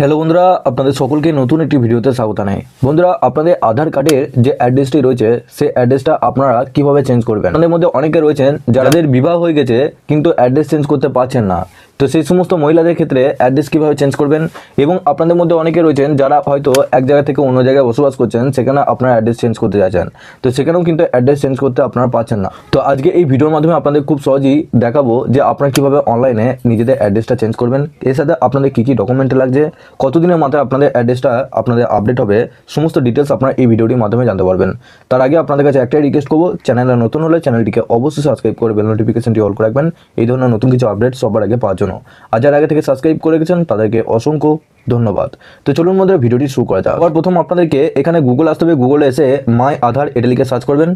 Hello বন্ধুরা, আপনাদের সকলকে নতুন একটি ভিডিওতে স্বাগত জানাই। বন্ধুরা, আপনাদের আধার কার্ডের যে অ্যাড্রেসটি রয়েছে সেই অ্যাড্রেসটা আপনারা কিভাবে চেঞ্জ করবেন। আপনাদের মধ্যে অনেকে রয়েছেন যাদের বিবাহ হয়ে গেছে কিন্তু অ্যাড্রেস চেঞ্জ করতে পারছেন না। তো সেই সমস্ত মহিলাদের ক্ষেত্রে অ্যাড্রেস কীভাবে চেঞ্জ করবেন, এবং আপনাদের মধ্যে অনেকে রয়েছেন যারা হয়তো এক জায়গা থেকে অন্য জায়গায় বসবাস করছেন, সেখানে আপনারা অ্যাড্রেস চেঞ্জ করতে যাচ্ছেন, তো সেখানেও কিন্তু অ্যাড্রেস চেঞ্জ করতে আপনারা পাচ্ছেন না। তো আজকে এই ভিডিওর মাধ্যমে আপনাদের খুব সহজেই দেখাবো যে আপনারা কীভাবে অনলাইনে নিজেদের অ্যাড্রেসটা চেঞ্জ করবেন, এর সাথে আপনাদের কী কী ডকুমেন্ট লাগছে, কতদিনের মাথায় আপনাদের অ্যাড্রেসটা আপনাদের আপডেট হবে, সমস্ত ডিটেলস আপনারা এই ভিডিওটির মাধ্যমে জানতে পারবেন। তার আগে আপনাদের কাছে একটাই রিকোয়েস্ট করবো, চ্যানেলে নতুন হলে চ্যানেলটিকে অবশ্যই সাবস্ক্রাইব করে বেল নোটিফিকেশনটি অল করে রাখবেন এই ধরনের নতুন কিছু আপডেট সবার আগে পাওয়ার জন্য। আর যারা আগে থেকে সাবস্ক্রাইব করে গেছেন তাদেরকে অসংখ্য ধন্যবাদ। তো চলুন মধ্যে ভিডিওটি শুরু করা যাক। আর প্রথম আপনাদেরকে এখানে গুগল আসতে হবে। গুগলে এসে মাই আধার এটা লিখে সার্চ করবেন।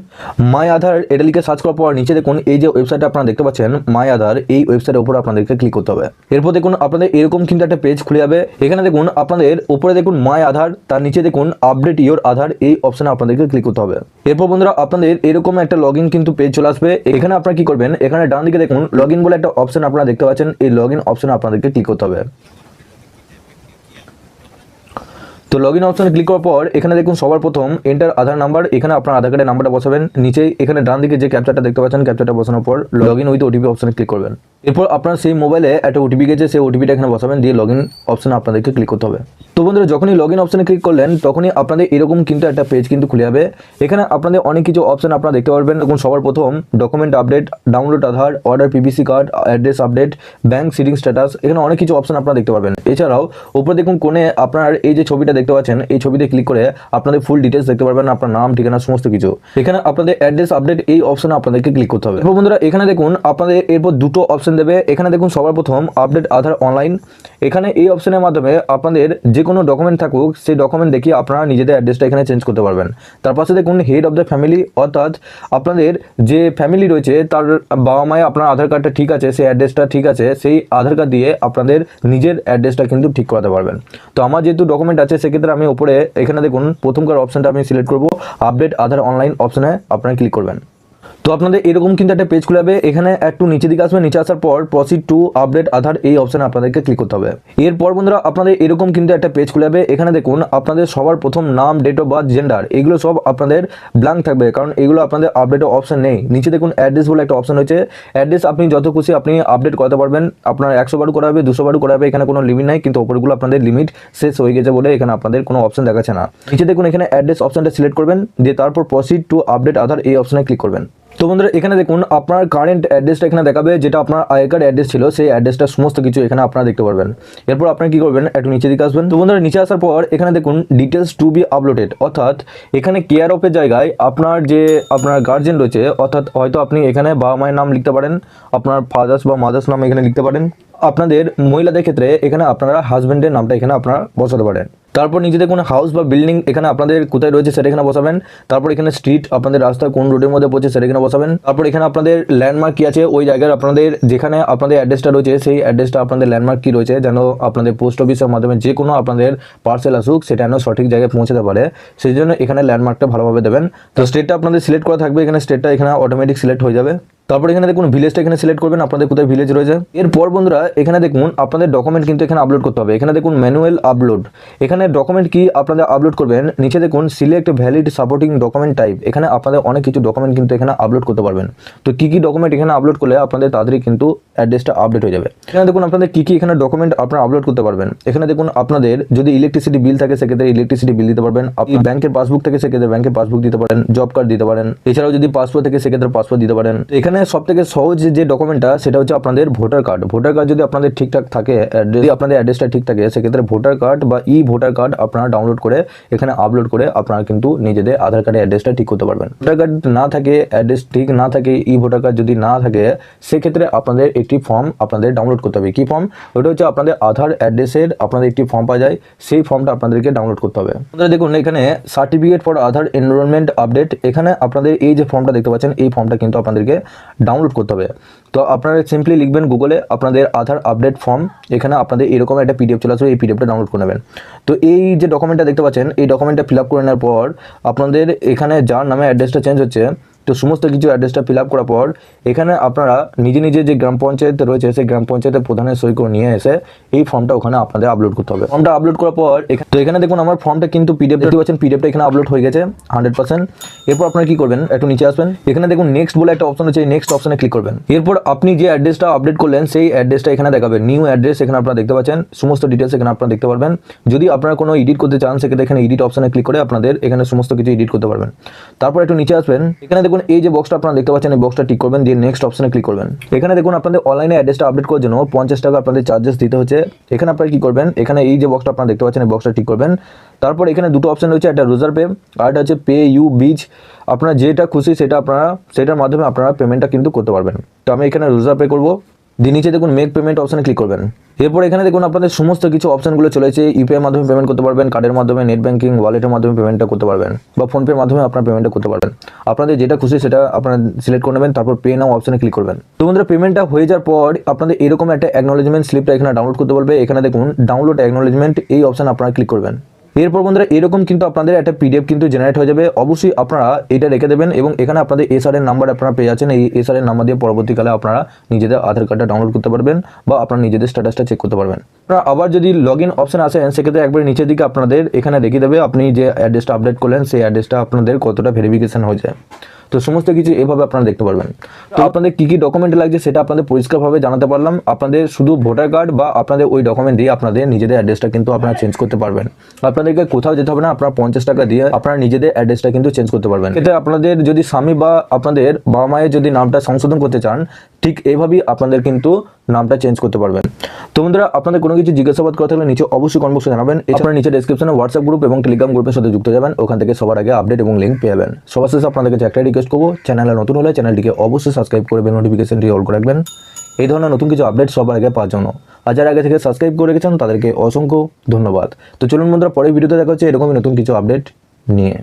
মাই আধার এটা লিখে সার্চ করার পর নিচে দেখুন এই যে ওয়েবসাইটটা আপনারা দেখতে পাচ্ছেন মাই আধার, এই ওয়েবসাইটের উপর আপনাদেরকে ক্লিক করতে হবে। এরপর দেখুন আপনাদের এরকম কিন্তু একটা পেজ খুলে যাবে। এখানে দেখুন আপনাদের উপরে দেখুন মাই আধার, তার নিচে দেখুন আপডেট ইওর আধার, এই অপশনে আপনাদেরকে ক্লিক করতে হবে। এরপর বন্ধুরা আপনাদের এরকম একটা লগ ইন কিন্তু পেজ চলে আসবে। এখানে আপনারা কি করবেন, এখানে ডান দিকে দেখুন লগ ইন বলে একটা অপশন আপনারা দেখতে পাচ্ছেন, এই লগ ইন অপশনে আপনাদেরকে ক্লিক করতে হবে। তো লগ ইন অপশনে ক্লিক করার পর এখানে দেখুন সবার প্রথম এন্টার আধার নাম্বার, এখানে আপনার আধার কার্ডের নাম্বারটা বসাবেন। নিচে এখানে ডান দিকে যে ক্যাপচারটা দেখতে পাচ্ছেন, ক্যাপচারটা বসানোর পর লগ ইন উইথ ওটিপি অপশনে ক্লিক করবেন। এরপর আপনার সেই মোবাইলে একটা ওটিপি গেছে, সেই ওটিপিটা এখানে বসাবেন, দিয়ে লগ ইন অপশনে আপনাদেরকে ক্লিক করতে হবে। তো বন্ধুরা যখনই লগ ইন অপশনে ক্লিক করলেন তখনই আপনাদের এরকম কিন্তু একটা পেজ কিন্তু খুলে যাবে। এখানে আপনাদের অনেক কিছু অপশন আপনারা দেখতে পারবেন। দেখুন সবার প্রথম document update, download Aadhaar, order PVC card, address update, bank seeding status, এখানে অনেক কিছু অপশন আপনারা দেখতে পারবেন। এছাড়াও উপরে দেখুন কোণে আপনার এই যে ছবিটা দেখতে পাচ্ছেন, এই ছবিতে ক্লিক করে আপনাদের ফুল ডিটেলস দেখতে পারবেন, আপনার নাম, ঠিকানা, সমস্ত কিছু। এখানে আপনাদের অ্যাড্রেস আপডেট এই অপশনে আপনাদেরকে ক্লিক করতে হবে। এরপর বন্ধুরা এখানে দেখুন আপনাদের এরপর দুটো অপশন দেবে। এখানে দেখুন সবার প্রথম আপডেট আধার অনলাইন, এখানে এই অপশনের মাধ্যমে আপনাদের যে কোনো ডকুমেন্ট থাকুক সেই ডকুমেন্ট দেখিয়ে আপনারা নিজেদের অ্যাড্রেসটা এখানে চেঞ্জ করতে পারবেন। তার পাশে দেখুন হেড অফ দ্য ফ্যামিলি, অর্থাৎ আপনাদের যে ফ্যামিলি রয়েছে তার বাবা মায়ের আপনার আধার কার্ডটা ঠিক আছে, সেই অ্যাড্রেসটা ঠিক আছে, সেই আধার কার্ড দিয়ে আপনাদের নিজের অ্যাড্রেসটা কিন্তু ঠিক করাতে পারবেন। তো আমার যেহেতু ডকুমেন্ট আছে সেক্ষেত্রে আমি উপরে এখানে দেখুন প্রথমকার অপশনটা আমি সিলেক্ট করব, আপডেট আধার অনলাইন অপশনে আপনারা ক্লিক করবেন। তো আপনাদের এরকম কিন্তু একটা পেজ খুলে যাবে। এখানে একটু নিচে দিকে আসবে, নিচে আসার পর প্রসিড টু আপডেট আধার এই অপশনে আপনাদেরকে ক্লিক করতে হবে। এরপর বন্ধুরা আপনাদের এরকম কিন্তু একটা পেজ খুলে যাবে। এখানে দেখুন আপনাদের সবার প্রথম নাম, ডেট অফ বার্থ, জেন্ডার, এগুলো সব আপনাদের ব্ল্যাঙ্ক থাকবে, কারণ এগুলো আপনাদের আপডেটের অপশন নেই। নিচে দেখুন অ্যাড্রেস বলে একটা অপশন হচ্ছে, অ্যাড্রেস আপনি যত খুশি আপনি আপডেট করতে পারবেন। আপনার 100 বারও করা হবে, 200 বারও করা হবে, এখানে কোনো লিমিট নাই। কিন্তু ওপরগুলো আপনাদের লিমিট শেষ হয়ে গেছে বলে এখানে আপনাদের কোনো অপশন দেখাচ্ছে না। নিচে দেখুন এখানে অ্যাড্রেস অপশনটা সিলেক্ট করবেন, দিয়ে তারপর প্রসিড টু আপডেট আধার এই অপশনে ক্লিক করবেন। তো বন্ধুরা এখানে দেখুন আপনার কারেন্ট অ্যাড্রেসটা এখানে দেখাবে, যেটা আপনার আই কার্ড অ্যাড্রেস ছিল সেই অ্যাড্রেসটা সমস্ত কিছু এখানে আপনারা দেখতে পারবেন। এরপর আপনারা কি করবেন, একটু নিচে দিকে আসবেন। তো বন্ধুরা নিচে আসার পর এখানে দেখুন ডিটেলস টু বি আপলোডেড, অর্থাৎ এখানে কেয়ার অফের জায়গায় আপনার যে আপনার গার্জেন রয়েছে, অর্থাৎ হয়তো আপনি এখানে বাবা মায়ের নাম লিখতে পারেন, আপনার ফাদার্স বা মাদার্স নাম এখানে লিখতে পারেন। আপনাদের মহিলাদের ক্ষেত্রে এখানে আপনারা হাজব্যান্ডের নামটা এখানে আপনারা বসাতে পারেন। তারপর নিচে দেখুন হাউস বা বিল্ডিং এখানে আপনাদের কোথায় রয়েছে সেটা এখানে বসাবেন। তারপর এখানে স্ট্রিট আপনাদের রাস্তা কোন রোডের মধ্যে পড়ছে সেটা এখানে বসাবেন। তারপর এখানে আপনাদের ল্যান্ডমার্ক কি আছে, ওই জায়গার আপনাদের যেখানে আপনাদের অ্যাড্রেসটা রয়েছে সেই অ্যাড্রেসটা আপনাদের ল্যান্ডমার্ক কি রয়েছে, যেন আপনাদের পোস্ট অফিসের মাধ্যমে যে কোনো আপনাদের পার্সেল আসুক সেটা যেন সঠিক জায়গায় পৌঁছাতে পারে, সেই জন্য এখানে ল্যান্ডমার্কটা ভালোভাবে দেবেন। তো স্টেটটা আপনাদের সিলেক্ট করা থাকবে, এখানে স্টেটটা এখানে অটোমেটিক সিলেক্ট হয়ে যাবে। তারপর এখানে দেখুন ভিলেজটা এখানে সিলেক্ট করবেন, আপনাদের কোথায় ভিলেজ রয়েছে। এরপর বন্ধুরা এখানে দেখুন আপনাদের ডকুমেন্ট কিন্তু এখানে আপলোড করতে হবে। এখানে দেখুন ম্যানুয়াল আপলোড, এখানে ডকুমেন্ট কি আপনাদের আপলোড করবেন। নিচে দেখুন select valid supporting document type, এখানে আপনাদের অনেক কিছু ডকুমেন্ট কিন্তু এখানে আপলোড করতে পারবেন। তো কি কি ডকুমেন্ট এখানে আপলোড করলে আপনাদের তাড়াতাড়ি কিন্তু অ্যাড্রেসটা আপডেট হয়ে যাবে। এখানে দেখুন আপনাদের কি কি এখানে ডকুমেন্ট আপনারা আপলোড করতে পারবেন। এখানে দেখুন আপনাদের যদি ইলেকট্রিসিটি বিল থাকে সেক্ষেত্রে ইলেকট্রিসিটি বিল দিতে পারবেন, আপনি ব্যাংকের পাসবুক থেকে সেক্ষেত্রে ব্যাংকের পাসবুক দিতে পারেন, জব কার্ড দিতে পারেন, এছাড়াও যদি পাসপোর্ট থেকে সেক্ষেত্রে পাসপোর্ট দিতে পারেন। এখানে সব থেকে সহজ যে ডকুমেন্টটা সেটা হচ্ছে আপনাদের ভোটার কার্ড। ভোটার কার্ড যদি আপনাদের ঠিকঠাক থাকে, যদি আপনাদের অ্যাড্রেসটা ঠিক থাকে, সেক্ষেত্রে ভোটার কার্ড বা ই ভোটার কার্ড আপনারা ডাউনলোড করে এখানে আপলোড করে আপনারা কিন্তু নিজেদের আধার কার্ডের অ্যাড্রেসটা ঠিক করতে পারবেন। ভোটার কার্ড না থাকে, অ্যাড্রেস ঠিক না থাকে, ই ভোটার কার্ড যদি না থাকে, সেক্ষেত্রে আপনাদের একটি ফর্ম আপনাদের ডাউনলোড করতে হবে। কি ফর্ম? ওটা হচ্ছে আপনাদের আধার অ্যাড্রেসের আপনাদের একটি ফর্ম পাওয়া যায়, সেই ফর্মটা আপনাদেরকে ডাউনলোড করতে হবে। আপনারা দেখুন এখানে certificate for Aadhaar enrolment update, এখানে আপনাদের এই যে ফর্মটা দেখতে পাচ্ছেন এই ফর্মটা কিন্তু আপনাদেরকে ডাউনলোড করতে হবে। তো আপনারা সিম্পলি লিখবেন গুগলে আপনাদের আধার আপডেট ফর্ম, এখানে আপনাদের এরকম একটা পিডিএফ চলে আসবে, এই পিডিএফটা ডাউনলোড করে নেবেন। তো এই যে ডকুমেন্টটা দেখতে পাচ্ছেন এই ডকুমেন্টটা ফিল আপ করে নেওয়ার পর আপনাদের এখানে যার নামে অ্যাড্রেসটা চেঞ্জ হচ্ছে তো সমস্ত কিছু অ্যাড্রেসটা ফিল আপ করার পর এখানে আপনারা নিজে নিজে যে গ্রাম পঞ্চায়েত রয়েছে সেই গ্রাম পঞ্চায়েতের প্রধানের সই করে নিয়ে এসে এই ফর্মটা ওখানে আপনাদের আপলোড করতে হবে। ফর্মটা আপলোড করার পর তো এখানে দেখুন আমার ফর্মটা কিন্তু পিডিএফ দেখতে পাচ্ছেন, পিডিএফটা এখানে আপলোড হয়ে গেছে 100%। এরপর আপনারা কি করবেন, একটু নিচে আসবেন, এখানে দেখুন নেক্সট বলে একটা অপশন আছে, নেক্সট অপশনে ক্লিক করবেন। এরপর আপনি যে অ্যাড্রেসটা আপডেট করলেন সেই অ্যাড্রেসটা এখানে দেখাবে, নিউ অ্যাড্রেস এখানে আপনারা দেখতে পাচ্ছেন, সমস্ত ডিটেলস এখানে আপনারা দেখতে পারবেন। যদি আপনারা কোনো এডিট করতে চান সেক্ষেত্রে এখানে এডিট অপশনে ক্লিক করে আপনাদের এখানে সমস্ত কিছু এডিট করতে পারবেন। তারপর একটু নিচে আসবেন, এখানে দেখুন এই যে বক্সটা আপনারা দেখতে পাচ্ছেন এই বক্সটা টিক করবেন, দিয়ে নেক্সট অপশনে ক্লিক করবেন। এখানে দেখুন আপনাদের অনলাইনে অ্যাড্রেসটা আপডেট করার জন্য 50 টাকা আপনাদের চার্জেস দিতে হচ্ছে। এখানে আপনারা কি করবেন, এখানে এই যে বক্সটা আপনারা দেখতে পাচ্ছেন এই বক্সটা টিক করবেন। তারপর এখানে দুটো অপশন রয়েছে, একটা রোজার পে আর একটা হচ্ছে পে ইউ বিচ। আপনারা যেটা খুশি সেটা আপনারা সেটার মাধ্যমে আপনারা পেমেন্টটা কিন্তু করতে পারবেন। তো আমি এখানে রোজার পে করবো, দিয়ে নিচে দেখুন মেক পেমেন্ট অপশনে ক্লিক করবেন। এরপর এখানে দেখুন আপনাদের সমস্ত কিছু অপশনগুলো চলে এসেছে, ইউপিআই মাধ্যমে পেমেন্ট করতে পারবেন, কার্ডের মাধ্যমে, নেট ব্যাঙ্কিং, ওয়ালেটের মাধ্যমে পেমেন্টটা করতে পারবেন, বা ফোনপের মাধ্যমে আপনারা পেমেন্টটা করতে পারবেন। আপনাদের যেটা খুশি সেটা আপনারা সিলেক্ট করে নেবেন, তারপর পে নাও অপশনে ক্লিক করবেন। তো বন্ধুরা পেমেন্টটা হয়ে যাওয়ার পর আপনাদের এরকম একটা অ্যাকনোলেজমেন্ট স্লিপটা এখানে ডাউনলোড করতে বলবে। এখানে দেখুন ডাউনলোড অ্যাকনোলেজমেন্ট এই অপশন আপনারা ক্লিক করবেন। এরপর বন্ধুরা এরকম কিন্তু আপনাদের একটা পিডিএফ কিন্তু জেনারেট হয়ে যাবে। অবশ্যই আপনারা এটা রেখে দেবেন এবং এখানে আপনাদের এসআর এর নাম্বার আপনারা পেয়ে যাচ্ছেন। এই এসআর এর নাম্বার দিয়ে পরবর্তীকালে আপনারা নিজেদের আধার কার্ডটা ডাউনলোড করতে পারবেন বা আপনারা নিজেদের স্ট্যাটাসটা চেক করতে পারবেন। আপনারা আবার যদি লগ ইন অপশন আসেন সেক্ষেত্রে একবার নিচের দিকে আপনাদের এখানে দেখিয়ে দেবে আপনি যে অ্যাড্রেসটা আপডেট করলেন সেই অ্যাড্রেসটা আপনাদের কতটা ভেরিফিকেশন হয়ে যায়। তো সমস্ত কিছু এভাবে আপনারা দেখতে পারবেন। তো আপনাদের কি কি ডকুমেন্ট লাগছে সেটা আপনাদের পরিষ্কারভাবে জানাতে পারলাম। আপনাদের শুধু ভোটার কার্ড বা আপনাদের ওই ডকুমেন্ট দিয়ে আপনাদের নিজেদের অ্যাড্রেসটা কিন্তু আপনারা চেঞ্জ করতে পারবেন। আপনাদেরকে কোথাও যেতে হবে না, আপনারা 50 টাকা দিয়ে আপনারা নিজেদের অ্যাড্রেসটা কিন্তু চেঞ্জ করতে পারবেন। এতে আপনাদের যদি স্বামী বা আপনাদের বাবা মায়ের যদি নামটা সংশোধন করতে চান ঠিক এইভাবেই আপনাদের কিন্তু নামটা চেঞ্জ করতে পারবেন। তো বন্ধুরা আপনাদের কোনো কিছু জিজ্ঞাসাবাদ করা থাকলে নিচে অবশ্যই কমেন্ট বক্সে জানাবেন। এছাড়া নিচে ডেসক্রিপশনে হোয়াটসঅ্যাপ গ্রুপ এবং টেলিগ্রাম গ্রুপের সাথে যুক্ত যাবেন, ওখান থেকে সবার আগে আপডেট এবং লিঙ্ক পেয়ে যাবেন। সবার শেষে আপনাদের কাছে একটাই রিকোয়েস্ট করবো, চ্যানেলে নতুন হলে চ্যানেলটিকে অবশ্যই সাবস্ক্রাইব করে বেল নোটিফিকেশনটি অল করে রাখবেন এই ধরনের নতুন কিছু আপডেট সবার আগে পাওয়ার জন্য। আর যারা আগে থেকে সাবস্ক্রাইব করে রেখেছেন তাদেরকে অসংখ্য ধন্যবাদ। তো চলুন বন্ধুরা পরের ভিডিওতে দেখা হচ্ছে এরকমই নতুন কিছু আপডেট নিয়ে।